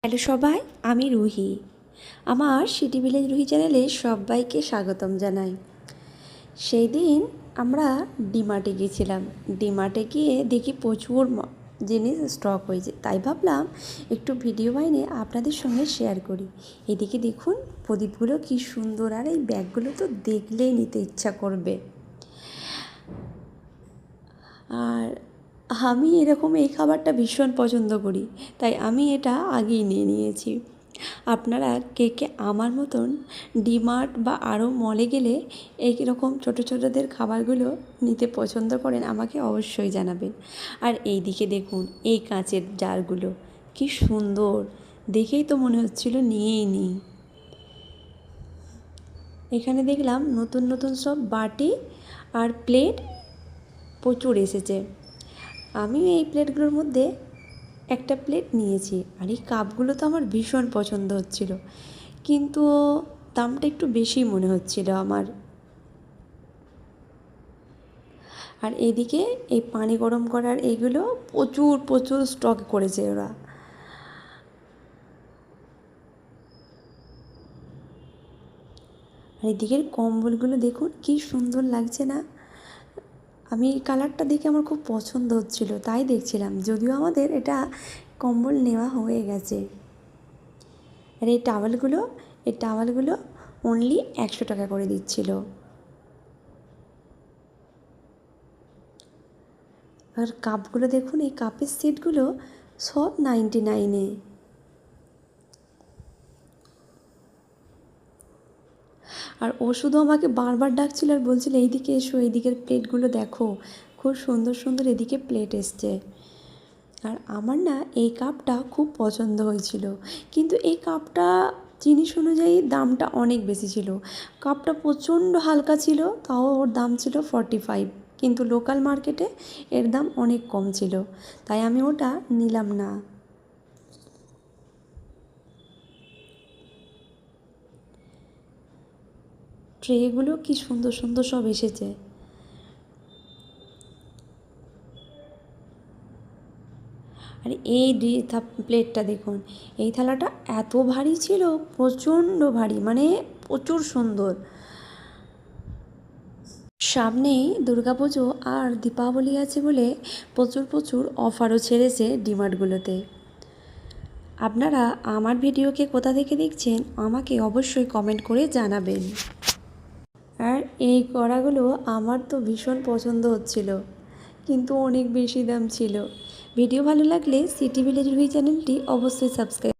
Hello সবাই, আমি রুহি। আমার সিটি ভিলেজ রুহি চ্যানেলে সবাইকে স্বাগতম জানাই। সেই দিন আমরা ডিমার্টে গিয়েছিলাম। ডিমার্টে গিয়ে দেখি প্রচুর জিনিস স্টক হয়েছে, তাই ভাবলাম একটু ভিডিও বানিয়ে আপনাদের সঙ্গে শেয়ার করি। এদিকে দেখুন প্রদীপগুলো কি সুন্দর, আর এই ব্যাগগুলো তো দেখলেই নিতে ইচ্ছা করবে। আর আমি এরকম এই খাবারটা ভীষণ পছন্দ করি, তাই আমি এটা আগেই নিয়ে নিয়েছি। আপনারা কে কে আমার মতন ডিমার্ট বা আরও মলে গেলে এইরকম ছোটো ছোটোদের খাবারগুলো নিতে পছন্দ করেন আমাকে অবশ্যই জানাবেন। আর এই দিকে দেখুন এই কাঁচের জারগুলো কি সুন্দর, দেখেই তো মনে হচ্ছিল নিয়েই নিই। এখানে দেখলাম নতুন নতুন সব বাটি আর প্লেট প্রচুর এসেছে। আমি এই প্লেটগুলোর মধ্যে একটা প্লেট নিয়েছি। আর এই কাপগুলো তো আমার ভীষণ পছন্দ হচ্ছিল, কিন্তু দামটা একটু বেশি মনে হচ্ছিল আমার। আর এদিকে এই পানি গরম করার এইগুলো প্রচুর প্রচুর স্টক করেছে ওরা। আর এদিকের কম্বলগুলো দেখুন কি সুন্দর লাগছে না? আমি এই কালারটা দেখে আমার খুব পছন্দ হচ্ছিল, তাই দেখছিলাম, যদিও আমাদের এটা কম্বল নেওয়া হয়ে গেছে। আর এই টাওয়ালগুলো অনলি 100 টাকা করে দিচ্ছিল। আর কাপগুলো দেখুন, এই কাপের সেটগুলো সব 99-এ। আর ও শুধু আমাকে বারবার ডাকছিল আর বলছিল এইদিকে এসো, এইদিকের প্লেটগুলো দেখো, খুব সুন্দর সুন্দর এদিকে প্লেট এসছে। আর আমার না এই কাপটা খুব পছন্দ হয়েছিল, কিন্তু এই কাপটা জিনিস অনুযায়ী দামটা অনেক বেশি ছিল। কাপটা প্রচণ্ড হালকা ছিল, তাও ওর দাম ছিল 45, কিন্তু লোকাল মার্কেটে এর দাম অনেক কম ছিল, তাই আমি ওটা নিলাম না। ট্রেগুলো কি সুন্দর সুন্দর সব এসেছে। আর এই প্লেটটা দেখুন, এই থালাটা এত ভারী ছিল, প্রচণ্ড ভারী, মানে প্রচুর সুন্দর। সামনেই দুর্গাপুজো আর দীপাবলি আছে বলে প্রচুর প্রচুর অফারও ছেড়েছে ডিমার্টগুলোতে। আপনারা আমার ভিডিওকে কোথা থেকে দেখছেন আমাকে অবশ্যই কমেন্ট করে জানাবেন। আর এই কড়াগুলো আমার তো ভীষণ পছন্দ হচ্ছিল, কিন্তু অনেক বেশি দাম ছিল। ভিডিও ভালো লাগলে সিটি ভিলেজ রুহি চ্যানেলটি অবশ্যই সাবস্ক্রাইব